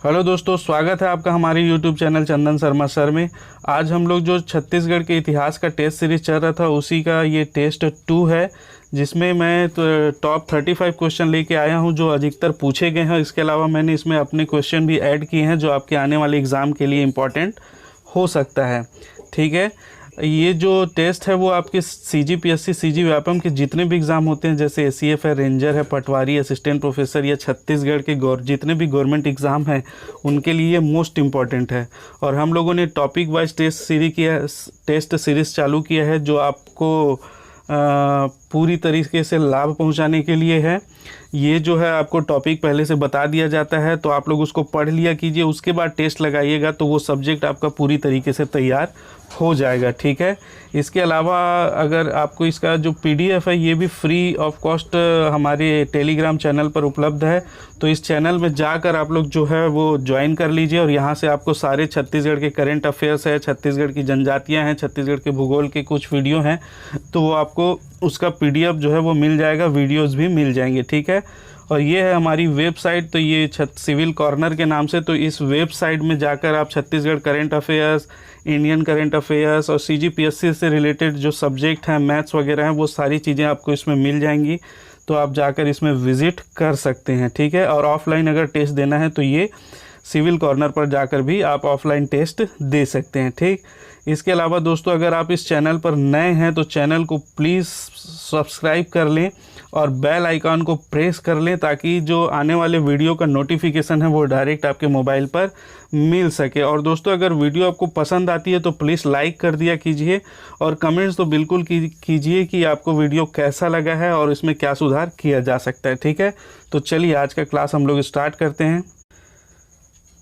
Hello दोस्तों, स्वागत है आपका हमारे YouTube चैनल चंदन शर्मा सर में। आज हम लोग जो छत्तीसगढ़ के इतिहास का टेस्ट सीरीज चल रहा था उसी का ये टेस्ट 2 है, जिसमें मैं तो टॉप 35 क्वेश्चन लेके आया हूं जो अधिकतर पूछे गए हैं। इसके अलावा मैंने इसमें अपने क्वेश्चन भी ऐड किए हैं जो आपके आने वाले एग्ज़ाम के लिए इम्पॉर्टेंट हो सकता है। ठीक है, ये जो टेस्ट है वो आपके CGPSC CG व्यापम के जितने भी एग्ज़ाम होते हैं, जैसे ACF है, रेंजर है, पटवारी, असिस्टेंट प्रोफेसर या छत्तीसगढ़ के जितने भी गवर्नमेंट एग्ज़ाम हैं उनके लिए मोस्ट इम्पॉर्टेंट है। और हम लोगों ने टॉपिक वाइज टेस्ट सीरीज़ चालू किया है जो आपको पूरी तरीके से लाभ पहुंचाने के लिए है। ये जो है आपको टॉपिक पहले से बता दिया जाता है, तो आप लोग उसको पढ़ लिया कीजिए, उसके बाद टेस्ट लगाइएगा तो वो सब्जेक्ट आपका पूरी तरीके से तैयार हो जाएगा। ठीक है, इसके अलावा अगर आपको इसका जो PDF है ये भी फ्री ऑफ कॉस्ट हमारे टेलीग्राम चैनल पर उपलब्ध है, तो इस चैनल में जाकर आप लोग जो है वो ज्वाइन कर लीजिए और यहाँ से आपको सारे छत्तीसगढ़ के करेंट अफेयर्स है, छत्तीसगढ़ की जनजातियाँ हैं, छत्तीसगढ़ के भूगोल के कुछ वीडियो हैं, तो वो आपको उसका PDF जो है वो मिल जाएगा, वीडियोज़ भी मिल जाएंगे। ठीक है, और ये है हमारी वेबसाइट, तो ये सिविल कॉर्नर के नाम से, तो इस वेबसाइट में जाकर आप Chhattisgarh current affairs, Indian current affairs और CGPSC से रिलेटेड जो सब्जेक्ट हैं, मैथ्स वगैरह हैं, वो सारी चीज़ें आपको इसमें मिल जाएंगी, तो आप जाकर इसमें विज़िट कर सकते हैं। ठीक है, और ऑफलाइन अगर टेस्ट देना है तो ये सिविल कॉर्नर पर जाकर भी आप ऑफलाइन टेस्ट दे सकते हैं। ठीक, इसके अलावा दोस्तों अगर आप इस चैनल पर नए हैं तो चैनल को प्लीज़ सब्सक्राइब कर लें और बेल आइकॉन को प्रेस कर लें ताकि जो आने वाले वीडियो का नोटिफिकेशन है वो डायरेक्ट आपके मोबाइल पर मिल सके। और दोस्तों अगर वीडियो आपको पसंद आती है तो प्लीज़ लाइक कर दिया कीजिए और कमेंट्स तो बिल्कुल कीजिए कि आपको वीडियो कैसा लगा है और इसमें क्या सुधार किया जा सकता है। ठीक है, तो चलिए आज का क्लास हम लोग स्टार्ट करते हैं।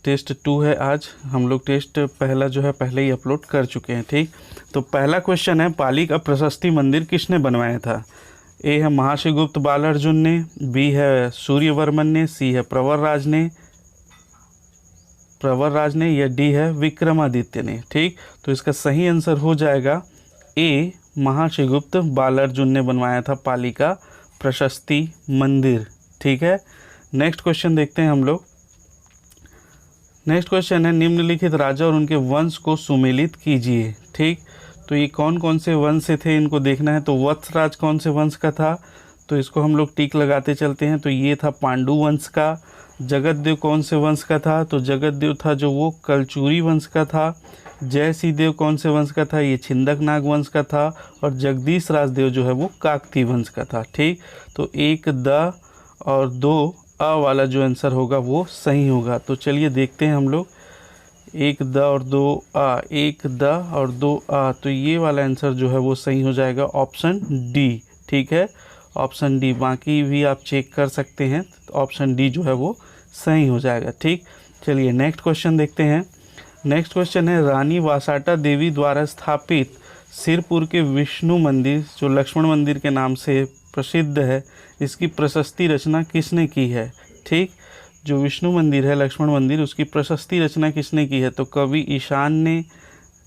टेस्ट 2 है आज, हम लोग टेस्ट पहला जो है पहले ही अपलोड कर चुके हैं। ठीक, तो पहला क्वेश्चन है, पाली का प्रशस्ति मंदिर किसने बनवाया था? ए है महाशिवगुप्त बालार्जुन ने, बी है सूर्यवर्मन ने, सी है प्रवर राज ने या डी है विक्रमादित्य ने। ठीक, तो इसका सही आंसर हो जाएगा ए, महाशिवगुप्त बालार्जुन ने बनवाया था पाली का प्रशस्ति मंदिर। ठीक है, नेक्स्ट क्वेश्चन देखते हैं हम लोग। नेक्स्ट क्वेश्चन है, निम्नलिखित राजा और उनके वंश को सुमेलित कीजिए। ठीक, तो ये कौन कौन से वंश से थे इनको देखना है। तो वत्सराज कौन से वंश का था, तो इसको हम लोग टिक लगाते चलते हैं, तो ये था पांडु वंश का। जगतदेव कौन से वंश का था, तो जगतदेव था जो वो कलचुरी वंश का था। जयसिंह देव कौन से वंश का था, ये छिंदक नाग वंश का था। और जगदीश राजदेव जो है वो काकती वंश का था। ठीक, तो 1 द और 2 अ वाला जो आंसर होगा वो सही होगा। तो चलिए देखते हैं हम लोग, 1 द और 2 आ, 1 द और 2 आ, तो ये वाला आंसर जो है वो सही हो जाएगा ऑप्शन डी। ठीक है, ऑप्शन डी, बाकी भी आप चेक कर सकते हैं, तो ऑप्शन डी जो है वो सही हो जाएगा। ठीक, चलिए नेक्स्ट क्वेश्चन देखते हैं। नेक्स्ट क्वेश्चन है, रानी वासाटा देवी द्वारा स्थापित सिरपुर के विष्णु मंदिर जो लक्ष्मण मंदिर के नाम से प्रसिद्ध है, इसकी प्रशस्ति रचना किसने की है? ठीक, जो विष्णु मंदिर है लक्ष्मण मंदिर, उसकी प्रशस्ति रचना किसने की है? तो कवि ईशान ने,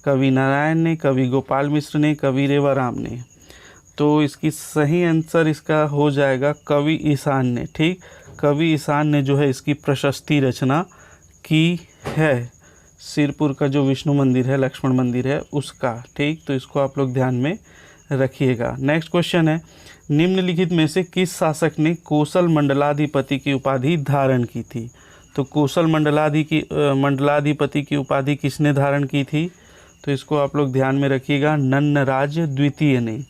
कवि नारायण ने, कवि गोपाल मिश्र ने, कवि रेवाराम ने। तो इसकी सही आंसर इसका हो जाएगा कवि ईशान ने। ठीक, कवि ईशान ने जो है इसकी प्रशस्ति रचना की है, सिरपुर का जो विष्णु मंदिर है लक्ष्मण मंदिर है उसका। ठीक, तो इसको आप लोग ध्यान में रखिएगा। नेक्स्ट क्वेश्चन है, निम्नलिखित में से किस शासक ने कोसल मंडलाधिपति की उपाधि धारण की थी? तो कोसल मंडलाधिपति की उपाधि किसने धारण की थी? तो इसको आप लोग ध्यान में रखिएगा, नन्नराज द्वितीय ने।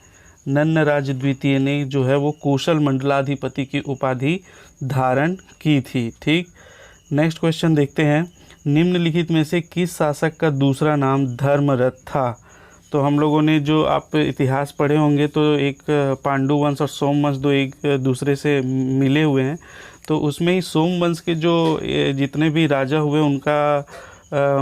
नन्नराज द्वितीय ने जो है वो कोसल मंडलाधिपति की उपाधि धारण की थी। ठीक, नेक्स्ट क्वेश्चन देखते हैं, निम्नलिखित में से किस शासक का दूसरा नाम धर्मरथ था? तो हम लोगों ने जो आप इतिहास पढ़े होंगे तो एक पांडु वंश और सोम वंश दो एक दूसरे से मिले हुए हैं, तो उसमें ही सोम वंश के जो जितने भी राजा हुए उनका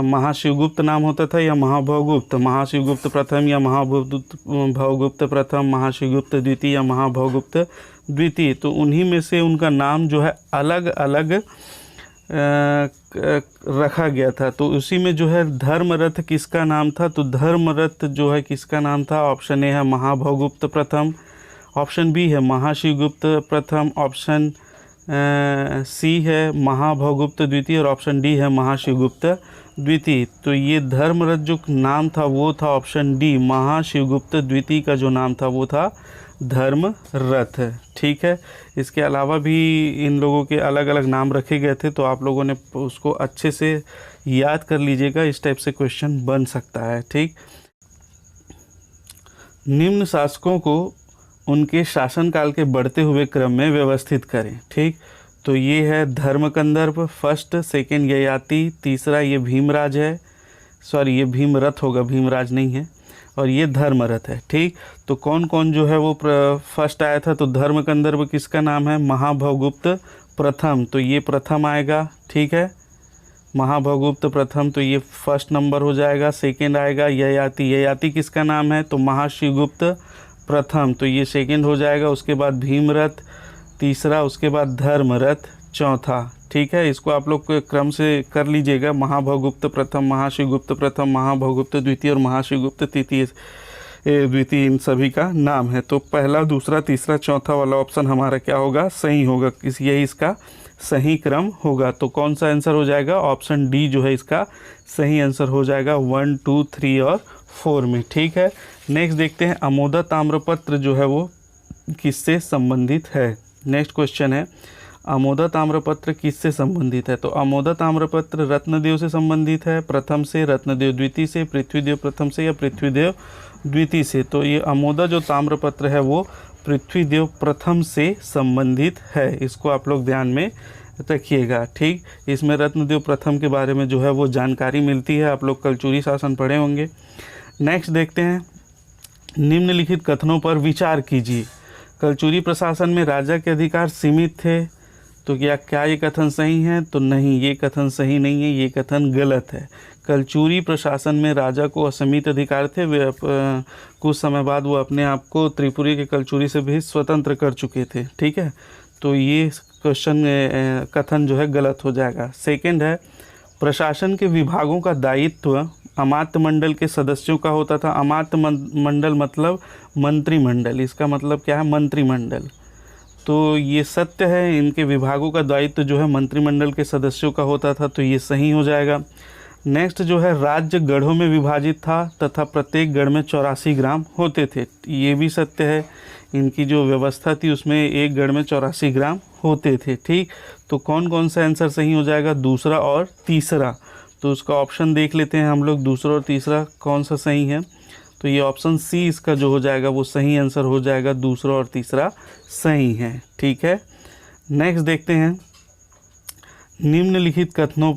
महाशिवगुप्त नाम होता था या महाभवगुप्त, महाशिवगुप्त प्रथम या महाभवगुप्त प्रथम, महाशिवगुप्त द्वितीय या महाभवगुप्त द्वितीय। तो उन्हीं में से उनका नाम जो है अलग अलग रखा गया था। तो उसी में जो है धर्मरथ किसका नाम था? तो धर्मरथ जो है किसका नाम था? ऑप्शन ए है महाभवगुप्त प्रथम, ऑप्शन बी है महाशिवगुप्त प्रथम, ऑप्शन सी है महाभवगुप्त द्वितीय और ऑप्शन डी है महाशिवगुप्त द्वितीय। तो ये धर्मरथ जो नाम था वो था ऑप्शन डी, महाशिवगुप्त द्वितीय का जो नाम था वो था धर्मरथ। ठीक है, इसके अलावा भी इन लोगों के अलग अलग नाम रखे गए थे, तो आप लोगों ने उसको अच्छे से याद कर लीजिएगा, इस टाइप से क्वेश्चन बन सकता है। ठीक, निम्न शासकों को उनके शासनकाल के बढ़ते हुए क्रम में व्यवस्थित करें। ठीक, तो ये है धर्मकंदर्प, फर्स्ट, सेकंड ययाति, तीसरा ये भीमराज है, सॉरी ये भीमरथ होगा, भीमराज नहीं है, और ये धर्मरथ है। ठीक, तो कौन कौन जो है वो फर्स्ट आया था, तो धर्मकंदर्प किसका नाम है, महाभवगुप्त प्रथम, तो ये प्रथम आएगा। ठीक है, महाभवगुप्त प्रथम, तो ये फर्स्ट नंबर हो जाएगा। सेकंड आएगा ययाति, ययाति किसका नाम है, तो महाशिवगुप्त प्रथम, तो ये सेकंड हो जाएगा। उसके बाद भीमरथ तीसरा, उसके बाद धर्मरथ चौथा। ठीक है, इसको आप लोग क्रम से कर लीजिएगा, महाभवगुप्त प्रथम, महाशिवगुप्त प्रथम, महाभवगुप्त द्वितीय और महाशिवगुप्त तृतीय द्वितीय, इन सभी का नाम है। तो पहला, दूसरा, तीसरा, चौथा वाला ऑप्शन हमारा क्या होगा, सही होगा, यही इसका सही क्रम होगा। तो कौन सा आंसर हो जाएगा, ऑप्शन डी जो है इसका सही आंसर हो जाएगा 1, 2, 3 और 4 में। ठीक है, नेक्स्ट देखते हैं अमोदा ताम्रपत्र जो है वो किससे संबंधित है। नेक्स्ट क्वेश्चन है अमोदा ताम्रपत्र किससे संबंधित है, तो अमोदा ताम्रपत्र रत्नदेव से संबंधित है, प्रथम से, रत्नदेव द्वितीय से, पृथ्वीदेव प्रथम से या पृथ्वीदेव द्वितीय से। तो ये अमोदा जो ताम्रपत्र है वो पृथ्वीदेव प्रथम से संबंधित है, इसको आप लोग ध्यान में रखिएगा। ठीक, इसमें रत्नदेव प्रथम के बारे में जो है वो जानकारी मिलती है, आप लोग कलचुरी शासन पढ़े होंगे। नेक्स्ट देखते हैं निम्नलिखित कथनों पर विचार कीजिए। कलचुरी प्रशासन में राजा के अधिकार सीमित थे, तो क्या ये कथन सही है, तो नहीं, ये कथन सही नहीं है, ये कथन गलत है। कलचुरी प्रशासन में राजा को असीमित अधिकार थे, कुछ समय बाद वो अपने आप को त्रिपुरी के कलचुरी से भी स्वतंत्र कर चुके थे। ठीक है, तो ये क्वेश्चन कथन जो है गलत हो जाएगा। सेकंड है प्रशासन के विभागों का दायित्व अमात्य मंडल के सदस्यों का होता था। अमात्य मंडल मतलब मंत्रिमंडल, इसका मतलब क्या है, मंत्रिमंडल। तो ये सत्य है, इनके विभागों का दायित्व जो है मंत्रिमंडल के सदस्यों का होता था, तो ये सही हो जाएगा। नेक्स्ट जो है राज्य गढ़ों में विभाजित था तथा प्रत्येक गढ़ में 84 ग्राम होते थे, ये भी सत्य है, इनकी जो व्यवस्था थी उसमें एक गढ़ में 84 ग्राम होते थे। ठीक, तो कौन कौन सा आंसर सही हो जाएगा, दूसरा और तीसरा। तो उसका ऑप्शन देख लेते हैं हम लोग, दूसरा और तीसरा कौन सा सही है, तो ये ऑप्शन सी इसका जो हो जाएगा वो सही आंसर हो जाएगा, दूसरा और तीसरा सही है। ठीक है, नेक्स्ट देखते हैं निम्नलिखित कथनों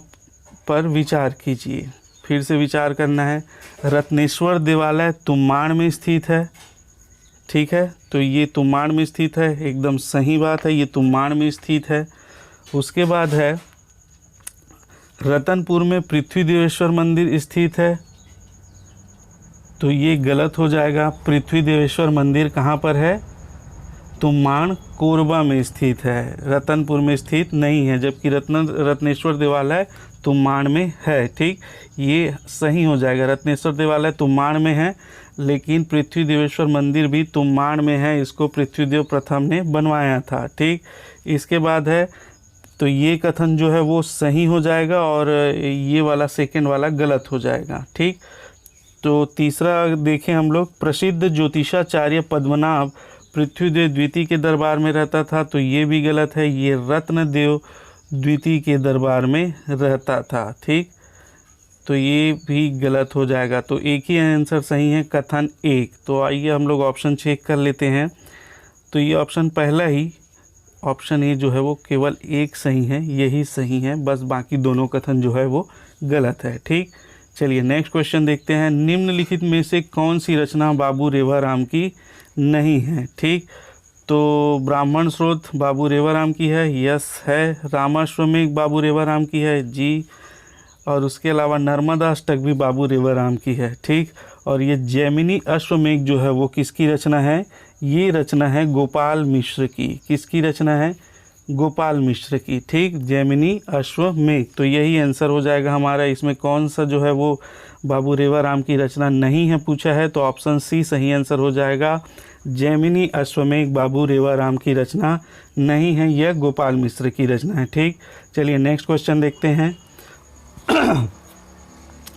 पर विचार कीजिए। फिर से विचार करना है। रत्नेश्वर देवालय तुम्बाड़ में स्थित है। ठीक है, तो ये तुम्बाड़ में स्थित है, एकदम सही बात है, ये तुम्बाड़ में स्थित है। उसके बाद है रतनपुर में पृथ्वी देवेश्वर मंदिर स्थित है, तो ये गलत हो जाएगा। पृथ्वी देवेश्वर मंदिर कहाँ पर है, तुम्बाड़ कोरबा में स्थित है, रतनपुर में स्थित नहीं है, जबकि रत्नेश्वर देवालय तुम्बाड़ में है। ठीक, ये सही हो जाएगा, रत्नेश्वर देवालय तुम्बाड़ में है, लेकिन पृथ्वी देवेश्वर मंदिर भी तुम्बाड़ में है, इसको पृथ्वीदेव प्रथम ने बनवाया था। ठीक, इसके बाद है, तो ये कथन जो है वो सही हो जाएगा और ये वाला सेकंड वाला गलत हो जाएगा। ठीक, तो तीसरा देखें हम लोग, प्रसिद्ध ज्योतिषाचार्य पद्मनाभ पृथ्वीदेव द्वितीय के दरबार में रहता था, तो ये भी गलत है, ये रत्नदेव द्वितीय के दरबार में रहता था। ठीक, तो ये भी गलत हो जाएगा, तो एक ही आंसर सही है, कथन एक। तो आइए हम लोग ऑप्शन चेक कर लेते हैं। तो ये ऑप्शन पहला ही, ऑप्शन ए जो है वो केवल एक सही है, यही सही है, बस बाकी दोनों कथन जो है वो गलत है। ठीक, चलिए नेक्स्ट क्वेश्चन देखते हैं। निम्नलिखित में से कौन सी रचना बाबू रेवाराम की नहीं है। ठीक, तो ब्राह्मण स्रोत बाबू रेवाराम की है, यस है। रामाश्वमेघ बाबू रेवाराम की है, जी। और उसके अलावा नर्मदा अष्टक भी बाबू रेवाराम की है। ठीक, और ये जैमिनी अश्वमेघ जो है वो किसकी रचना है, ये रचना है गोपाल मिश्र की। किसकी रचना है, गोपाल मिश्र की। ठीक, जैमिनी अश्वमेघ, तो यही आंसर हो जाएगा हमारा। इसमें कौन सा जो है वो बाबू रेवाराम की रचना नहीं है पूछा है, तो ऑप्शन सी सही आंसर हो जाएगा, जैमिनी अश्वमेघ बाबू रेवाराम की रचना नहीं है, यह गोपाल मिश्र की रचना है। ठीक, चलिए नेक्स्ट क्वेश्चन देखते हैं।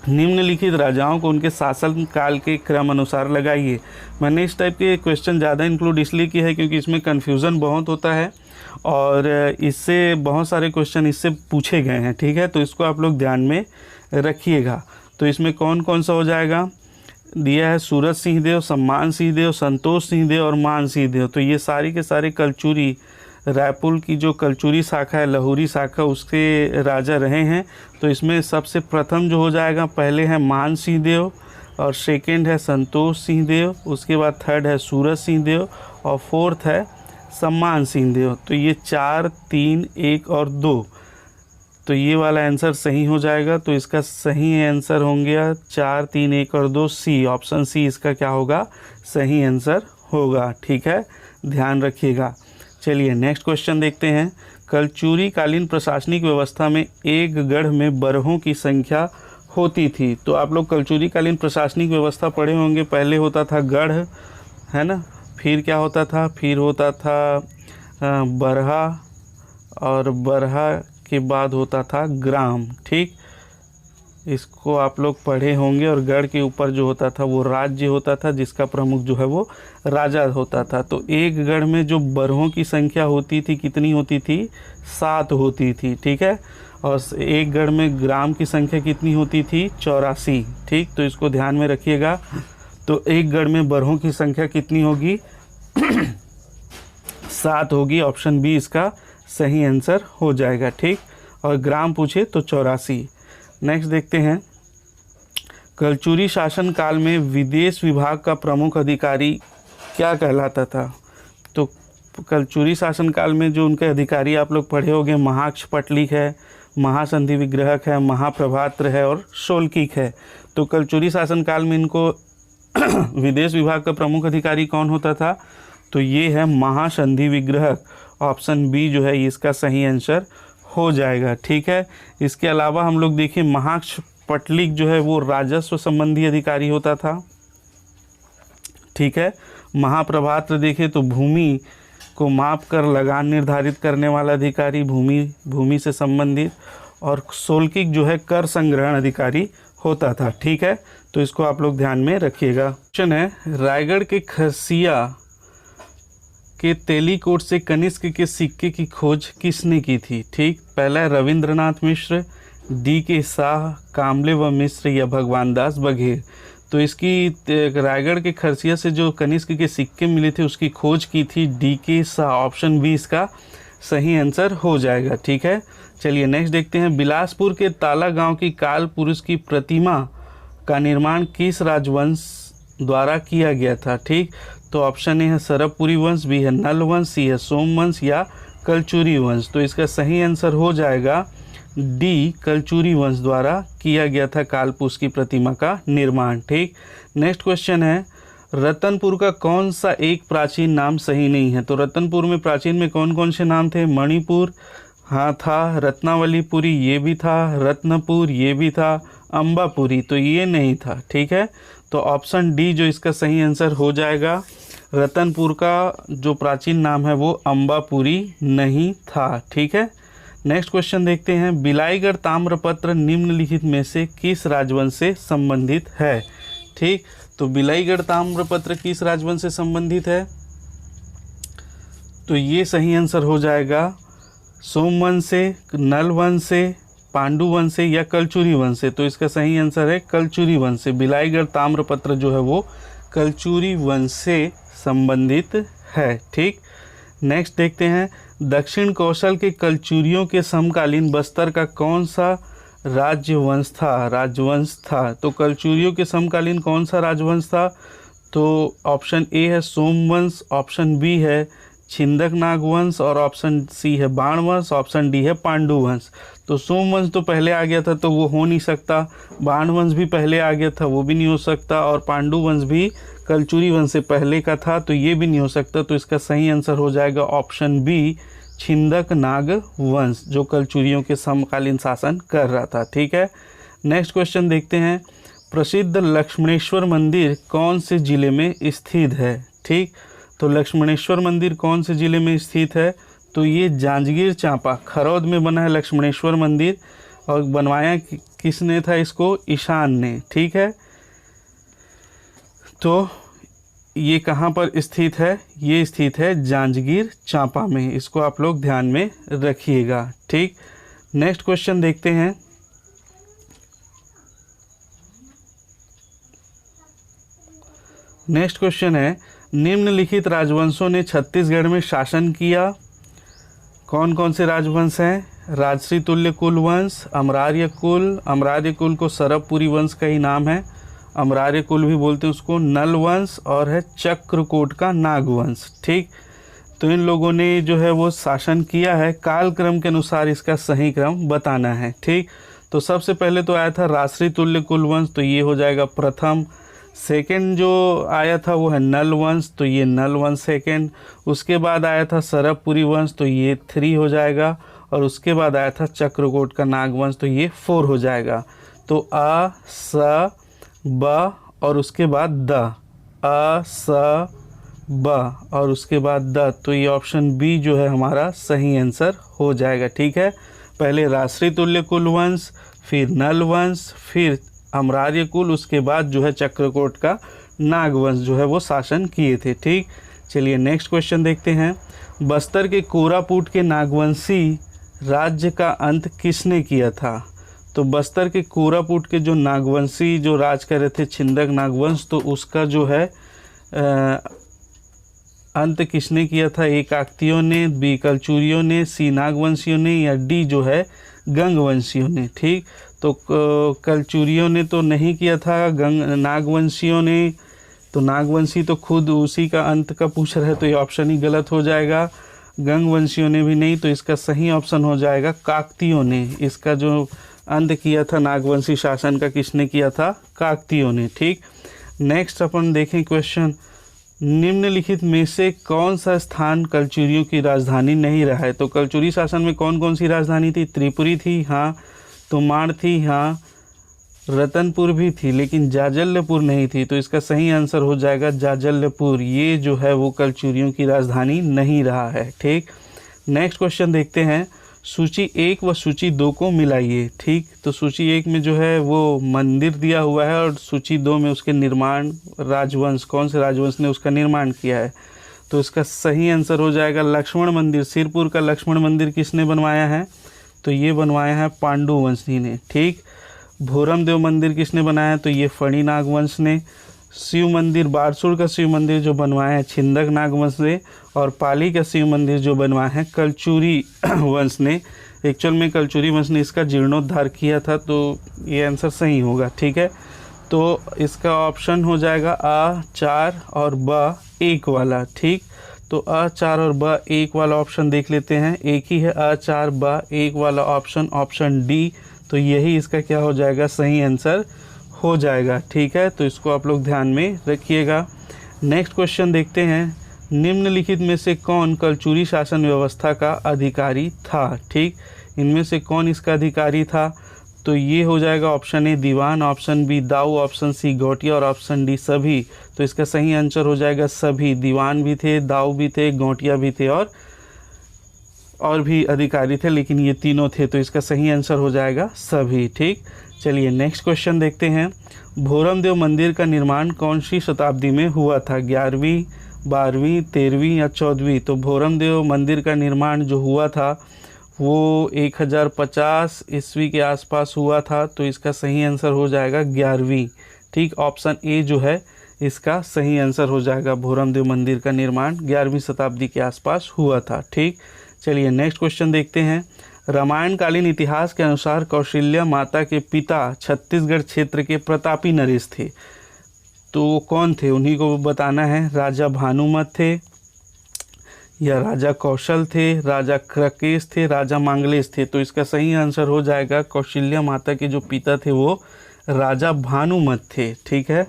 निम्नलिखित राजाओं को उनके शासन काल के क्रम अनुसार लगाइए। मैंने इस टाइप के क्वेश्चन ज़्यादा इंक्लूड इसलिए किया है क्योंकि इसमें कन्फ्यूज़न बहुत होता है और इससे बहुत सारे क्वेश्चन इससे पूछे गए हैं। ठीक है, तो इसको आप लोग ध्यान में रखिएगा। तो इसमें कौन कौन सा हो जाएगा, दिया है सूरज सिंह देव, सम्मान सिंह देव, संतोष सिंह देव और मान सिंह देव। तो ये सारी के सारे कलचुरी, रायपुर की जो कलचुरी शाखा है, लहुरी शाखा, उसके राजा रहे हैं। तो इसमें सबसे प्रथम जो हो जाएगा, पहले है मान सिंह देव और सेकंड है संतोष सिंह देव, उसके बाद थर्ड है सूरज सिंह देव और फोर्थ है सम्मान सिंह देव। तो ये 4, 3, 1 और 2, तो ये वाला आंसर सही हो जाएगा। तो इसका सही आंसर होंगे 4, 3, 1 और 2, सी, ऑप्शन सी इसका क्या होगा, सही आंसर होगा। ठीक है, ध्यान रखिएगा। चलिए नेक्स्ट क्वेश्चन देखते हैं। कलचुरी कालीन प्रशासनिक व्यवस्था में एक गढ़ में बरहों की संख्या होती थी। तो आप लोग कलचुरी कालीन प्रशासनिक व्यवस्था पढ़े होंगे। पहले होता था गढ़, है ना, फिर क्या होता था, फिर होता था बरहा और बरहा के बाद होता था ग्राम। ठीक, इसको आप लोग पढ़े होंगे। और गढ़ के ऊपर जो होता था वो राज्य होता था, जिसका प्रमुख जो है वो राजा होता था। तो एक गढ़ में जो बरहों की संख्या होती थी कितनी होती थी, 7 होती थी। ठीक है, और एक गढ़ में ग्राम की संख्या कितनी होती थी, 84। ठीक, तो इसको ध्यान में रखिएगा। तो एक गढ़ में बरहों की संख्या कितनी होगी, 7 होगी। ऑप्शन बी इसका सही आंसर हो जाएगा। ठीक, और ग्राम पूछे तो 84। नेक्स्ट देखते हैं। कलचुरी शासन काल में विदेश विभाग का प्रमुख अधिकारी क्या कहलाता था। तो कलचुरी शासन काल में जो उनके अधिकारी आप लोग पढ़े होंगे, महाक्षपटलिक है, महासंधि विग्रहक है, महाप्रभात्र है और शोल्किक है। तो कलचुरी शासन काल में इनको विदेश विभाग का प्रमुख अधिकारी कौन होता था, तो ये है महासंधि विग्रहक। ऑप्शन बी जो है इसका सही आंसर हो जाएगा। ठीक है, इसके अलावा हम लोग देखिए महाक्षपटलिक जो है वो राजस्व संबंधी अधिकारी होता था। ठीक है, महाप्रभात्र देखें तो भूमि को माप कर लगान निर्धारित करने वाला अधिकारी, भूमि से संबंधित। और शोल्किक जो है कर संग्रहण अधिकारी होता था। ठीक है, तो इसको आप लोग ध्यान में रखिएगा। क्वेश्चन है, रायगढ़ के खरसिया के तेलीकोट से कनिष्क के सिक्के की खोज किसने की थी। ठीक, पहला है रविंद्रनाथ मिश्र, डी के शाह, कामले व मिश्र या भगवान दास बघेल। तो इसकी रायगढ़ के खरसिया से जो कनिष्क के सिक्के मिले थे उसकी खोज की थी डी के शाह। ऑप्शन बी इसका सही आंसर हो जाएगा। ठीक है, चलिए नेक्स्ट देखते हैं। बिलासपुर के ताला गांव की काल पुरुष की प्रतिमा का निर्माण किस राजवंश द्वारा किया गया था। ठीक, तो ऑप्शन ए है सरबपुरी वंश, बी है नल वंश, सी है सोमवंश या कलचुरी वंश। तो इसका सही आंसर हो जाएगा डी, कलचुरी वंश द्वारा किया गया था कालपुरुष की प्रतिमा का निर्माण। ठीक, नेक्स्ट क्वेश्चन है, रतनपुर का कौन सा एक प्राचीन नाम सही नहीं है। तो रतनपुर में प्राचीन में कौन कौन से नाम थे, मणिपुर हाँ था, रत्नावलीपुरी ये भी था, रत्नपुर ये भी था, अम्बापुरी तो ये नहीं था। ठीक है, तो ऑप्शन डी जो इसका सही आंसर हो जाएगा। रतनपुर का जो प्राचीन नाम है वो अम्बापुरी नहीं था। ठीक है, नेक्स्ट क्वेश्चन देखते हैं। बिलाईगढ़ ताम्रपत्र निम्नलिखित में से किस राजवंश से संबंधित है। ठीक, तो बिलाईगढ़ ताम्रपत्र किस राजवंश से संबंधित है, तो ये सही आंसर हो जाएगा सोमवंश से, नल वंश से, पांडु वंश से या कलचुरी वंश से। तो इसका सही आंसर है कलचुरी वंश से। बिलाईगढ़ ताम्रपत्र जो है वो कलचुरी वंश से संबंधित है। ठीक, नेक्स्ट देखते हैं। दक्षिण कौशल के कलचुरियों के समकालीन बस्तर का कौन सा राजवंश था। तो कलचुरियों के समकालीन कौन सा राजवंश था, तो ऑप्शन ए है सोमवंश, ऑप्शन बी है छिंदक नागवंश और ऑप्शन सी है बाणवंश, ऑप्शन डी है पांडुवंश। तो सोमवंश तो पहले आ गया था तो वो हो नहीं सकता, बाणवंश भी पहले आ गया था वो भी नहीं हो सकता, और पांडुवंश भी कलचुरी वंश से पहले का था तो ये भी नहीं हो सकता। तो इसका सही आंसर हो जाएगा ऑप्शन बी, छिंदक नाग वंश, जो कलचुरियों के समकालीन शासन कर रहा था। ठीक है, नेक्स्ट क्वेश्चन देखते हैं। प्रसिद्ध लक्ष्मणेश्वर मंदिर कौन से जिले में स्थित है। ठीक, तो लक्ष्मणेश्वर मंदिर कौन से ज़िले में स्थित है? तो ये जांजगीर चांपा खरौद में बना है लक्ष्मणेश्वर मंदिर, और बनवाया किसने था इसको? ईशान ने। ठीक है, तो ये कहाँ पर स्थित है? ये स्थित है जांजगीर चांपा में, इसको आप लोग ध्यान में रखिएगा। ठीक, नेक्स्ट क्वेश्चन देखते हैं। नेक्स्ट क्वेश्चन है, निम्नलिखित राजवंशों ने छत्तीसगढ़ में शासन किया। कौन कौन से राजवंश हैं? राजश्री तुल्य कुल वंश, अमरार्य कुल को सरबपुरी वंश का ही नाम है, अमरार्य कुल भी बोलते हैं उसको, नल वंश, और है चक्रकोट का नागवंश। ठीक, तो इन लोगों ने जो है वो शासन किया है। कालक्रम के अनुसार इसका सही क्रम बताना है। ठीक, तो सबसे पहले तो आया था राजश्री तुल्य कुल वंश, तो ये हो जाएगा प्रथम। सेकंड जो आया था वो है नल वंश, तो ये नल वंश सेकंड। उसके बाद आया था सरबपुरी वंश, तो ये 3 हो जाएगा। और उसके बाद आया था चक्रकोट का नागवंश, तो ये 4 हो जाएगा। तो अ स ब और उसके बाद द, अ स ब और उसके बाद द, तो ये ऑप्शन बी जो है हमारा सही आंसर हो जाएगा। ठीक है, पहले राजश्री तुल्य कुल वंश, फिर नल वंश, फिर अमरार्य कुल, उसके बाद जो है चक्रकोट का नागवंश जो है वो शासन किए थे। ठीक, चलिए नेक्स्ट क्वेश्चन देखते हैं। बस्तर के कोरापुट के नागवंशी राज्य का अंत किसने किया था? तो बस्तर के कोरापुट के जो नागवंशी जो राज कर रहे थे, छिंदक नागवंश, तो उसका जो है अंत किसने किया था? ए काकतियों ने, बी कलचुरियों ने, सी नागवंशियों ने, या डी जो है गंगवंशियों ने। ठीक, तो कलचुरियों ने तो नहीं किया था, नागवंशियों ने, तो नागवंशी तो खुद उसी का अंत का पूछ रहे, तो ये ऑप्शन ही गलत हो जाएगा। गंगवंशियों ने भी नहीं, तो इसका सही ऑप्शन हो जाएगा काकतियों ने। इसका जो अंत किया था नागवंशी शासन का, किसने किया था? काकतियों ने। ठीक, नेक्स्ट अपन देखें क्वेश्चन, निम्नलिखित में से कौन सा स्थान कलचुरियों की राजधानी नहीं रहा है? तो कलचुरी शासन में कौन कौन सी राजधानी थी? त्रिपुरी थी, हाँ, तोमाड़ थी, हाँ, रतनपुर भी थी, लेकिन जाजल्यपुर नहीं थी। तो इसका सही आंसर हो जाएगा जाजल्यपुर, ये जो है वो कलचुरियों की राजधानी नहीं रहा है। ठीक, नेक्स्ट क्वेश्चन देखते हैं। सूची 1 व सूची 2 को मिलाइए। ठीक, तो सूची 1 में जो है वो मंदिर दिया हुआ है, और सूची 2 में उसके निर्माण राजवंश, कौन से राजवंश ने उसका निर्माण किया है। तो इसका सही आंसर हो जाएगा लक्ष्मण मंदिर। सिरपुर का लक्ष्मण मंदिर किसने बनवाया है? तो ये बनवाया है पांडु वंशी ने। ठीक, भोरम देव मंदिर किसने बनाया है? तो ये फणी नागवंश ने। शिव मंदिर, बारसूर का शिव मंदिर जो बनवाया है छिंदक नागवंश ने। और पाली का शिव मंदिर जो बनवाया है कलचुरी वंश ने। एक्चुअल में कलचुरी वंश ने इसका जीर्णोद्धार किया था, तो ये आंसर सही होगा। ठीक है, तो इसका ऑप्शन हो जाएगा अ 4 और ब 1 वाला। ठीक, तो अ 4 और ब 1 वाला ऑप्शन देख लेते हैं। एक ही है अ 4 ब 1 वाला ऑप्शन, ऑप्शन डी, तो यही इसका क्या हो जाएगा? सही आंसर हो जाएगा। ठीक है, तो इसको आप लोग ध्यान में रखिएगा। नेक्स्ट क्वेश्चन देखते हैं। निम्नलिखित में से कौन कलचुरी शासन व्यवस्था का अधिकारी था? ठीक, इनमें से कौन इसका अधिकारी था? तो ये हो जाएगा ऑप्शन ए दीवान, ऑप्शन बी दाऊ, ऑप्शन सी गौटिया और ऑप्शन डी सभी। तो इसका सही आंसर हो जाएगा सभी। दीवान भी थे, दाऊ भी थे, गौटिया भी थे, और भी अधिकारी थे, लेकिन ये तीनों थे, तो इसका सही आंसर हो जाएगा सभी। ठीक, चलिए नेक्स्ट क्वेश्चन देखते हैं। भोरम देव मंदिर का निर्माण कौन सी शताब्दी में हुआ था? 11वीं, 12वीं, 13वीं या 14वीं? तो भोरम देव मंदिर का निर्माण जो हुआ था वो 1050 ईस्वी के आसपास हुआ था, तो इसका सही आंसर हो जाएगा 11वीं। ठीक, ऑप्शन ए जो है इसका सही आंसर हो जाएगा। भोरम देव मंदिर का निर्माण 11वीं शताब्दी के आसपास हुआ था। ठीक, चलिए नेक्स्ट क्वेश्चन देखते हैं। रामायणकालीन इतिहास के अनुसार कौशल्या माता के पिता छत्तीसगढ़ क्षेत्र के प्रतापी नरेश थे, तो वो कौन थे? उन्हीं को बताना है। राजा भानुमत थे, या राजा कौशल थे, राजा क्रकेश थे, राजा मांगलेश थे? तो इसका सही आंसर हो जाएगा कौशल्या माता के जो पिता थे वो राजा भानुमत थे। ठीक है,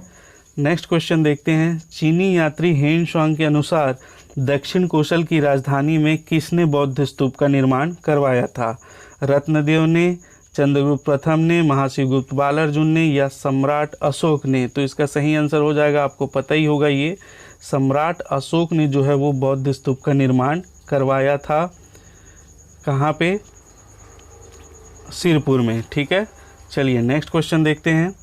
नेक्स्ट क्वेश्चन देखते हैं। चीनी यात्री हेन स्वांग के अनुसार दक्षिण कोशल की राजधानी में किसने बौद्ध स्तूप का निर्माण करवाया था? रत्नदेव ने, चंद्रगुप्त प्रथम ने, महाशिवगुप्त बालार्जुन ने, या सम्राट अशोक ने? तो इसका सही आंसर हो जाएगा, आपको पता ही होगा, ये सम्राट अशोक ने जो है वो बौद्ध स्तूप का निर्माण करवाया था। कहाँ पे? सिरपुर में। ठीक है, चलिए नेक्स्ट क्वेश्चन देखते हैं।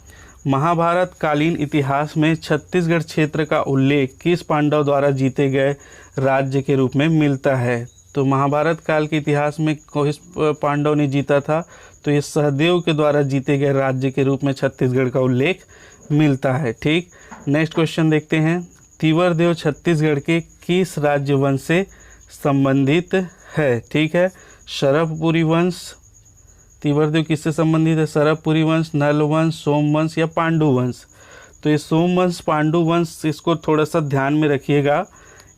महाभारत कालीन इतिहास में छत्तीसगढ़ क्षेत्र का उल्लेख किस पांडव द्वारा जीते गए राज्य के रूप में मिलता है? तो महाभारत काल के इतिहास में किस पांडव ने जीता था? तो ये सहदेव के द्वारा जीते गए राज्य के रूप में छत्तीसगढ़ का उल्लेख मिलता है। ठीक, नेक्स्ट क्वेश्चन देखते हैं। तिवरदेव छत्तीसगढ़ के किस राज्य वंश से संबंधित है? ठीक है, शरभपुरी वंश। तिवरदेव किससे संबंधित है? शरभपुरी वंश, नल वंश, सोमवंश या पांडु वंश? तो ये सोमवंश, पांडु वंश, इसको थोड़ा सा ध्यान में रखिएगा।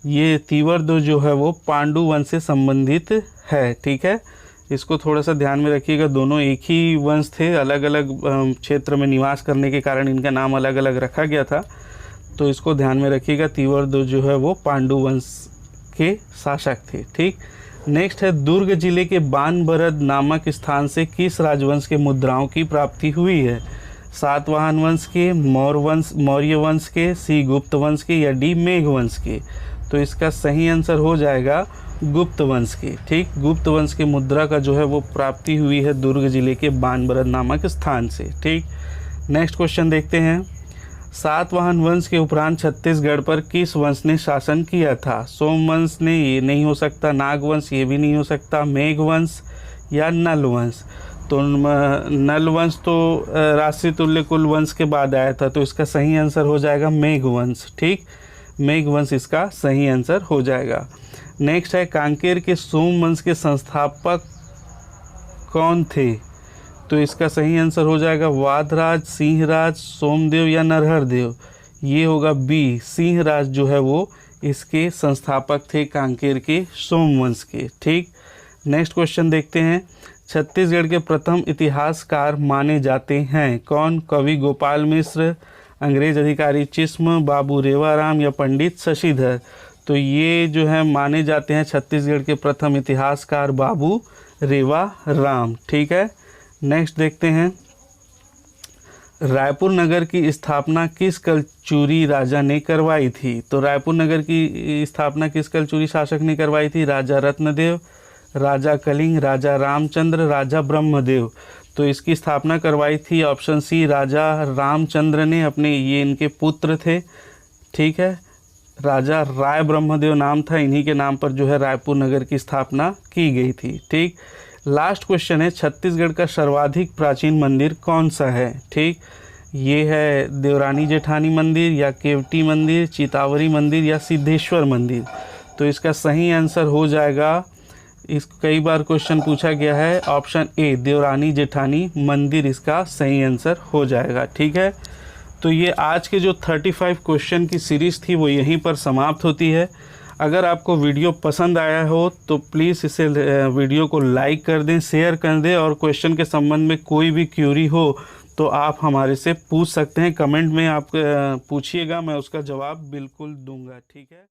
ये तिवरदेव जो है वो पांडु वंश से संबंधित है। ठीक है, इसको थोड़ा सा ध्यान में रखिएगा। दोनों एक ही वंश थे, अलग अलग क्षेत्र में निवास करने के कारण इनका नाम अलग अलग रखा गया था, तो इसको ध्यान में रखिएगा। तिवरदेव जो है वो पांडु वंश के शासक थे। ठीक, नेक्स्ट है दुर्ग जिले के बानबरद नामक स्थान से किस राजवंश के मुद्राओं की प्राप्ति हुई है? सातवाहन वंश के, मौर्य वंश के, सी गुप्त वंश के या डी मेघ वंश के? तो इसका सही आंसर हो जाएगा गुप्त वंश के। ठीक, गुप्त वंश के मुद्रा का जो है वो प्राप्ति हुई है दुर्ग जिले के बानबरद नामक स्थान से। ठीक, नेक्स्ट क्वेश्चन देखते हैं। सातवाहन वंश के उपरांत छत्तीसगढ़ पर किस वंश ने शासन किया था? सोमवंश ने, ये नहीं हो सकता। नागवंश, ये भी नहीं हो सकता। मेघवंश या नल वंश? तो नल वंश तो राशि तुल्य कुल वंश के बाद आया था, तो इसका सही आंसर हो जाएगा मेघवंश। ठीक, मेघवंश इसका सही आंसर हो जाएगा। नेक्स्ट है कांकेर के सोमवंश के संस्थापक कौन थे? तो इसका सही आंसर हो जाएगा वादराज, सिंहराज, सोमदेव या नरहरदेव? ये होगा बी, सिंहराज जो है वो इसके संस्थापक थे कांकेर के सोमवंश के। ठीक, नेक्स्ट क्वेश्चन देखते हैं। छत्तीसगढ़ के प्रथम इतिहासकार माने जाते हैं कौन? कवि गोपाल मिश्र, अंग्रेज अधिकारी चिस्म, बाबू रेवाराम या पंडित शशिधर? तो ये जो है माने जाते हैं छत्तीसगढ़ के प्रथम इतिहासकार बाबू रेवाराम। ठीक है, नेक्स्ट देखते हैं। रायपुर नगर की स्थापना किस कलचुरी राजा ने करवाई थी? तो रायपुर नगर की स्थापना किस कलचुरी शासक ने करवाई थी? राजा रत्नदेव, राजा कलिंग, राजा रामचंद्र, राजा ब्रह्मदेव? तो इसकी स्थापना करवाई थी ऑप्शन सी, राजा रामचंद्र ने। अपने, ये इनके पुत्र थे। ठीक है, राजा राय ब्रह्मदेव नाम था, इन्हीं के नाम पर जो है रायपुर नगर की स्थापना की गई थी। ठीक, लास्ट क्वेश्चन है छत्तीसगढ़ का सर्वाधिक प्राचीन मंदिर कौन सा है? ठीक, ये है देवरानी जेठानी मंदिर या केवटी मंदिर, चितावरी मंदिर या सिद्धेश्वर मंदिर? तो इसका सही आंसर हो जाएगा, इस कई बार क्वेश्चन पूछा गया है, ऑप्शन ए देवरानी जेठानी मंदिर इसका सही आंसर हो जाएगा। ठीक है, तो ये आज के जो 35 क्वेश्चन की सीरीज़ थी वो यहीं पर समाप्त होती है। अगर आपको वीडियो पसंद आया हो तो प्लीज़ इसे वीडियो को लाइक कर दें, शेयर कर दें, और क्वेश्चन के संबंध में कोई भी क्यूरी हो तो आप हमारे से पूछ सकते हैं। कमेंट में आप पूछिएगा, मैं उसका जवाब बिल्कुल दूंगा। ठीक है।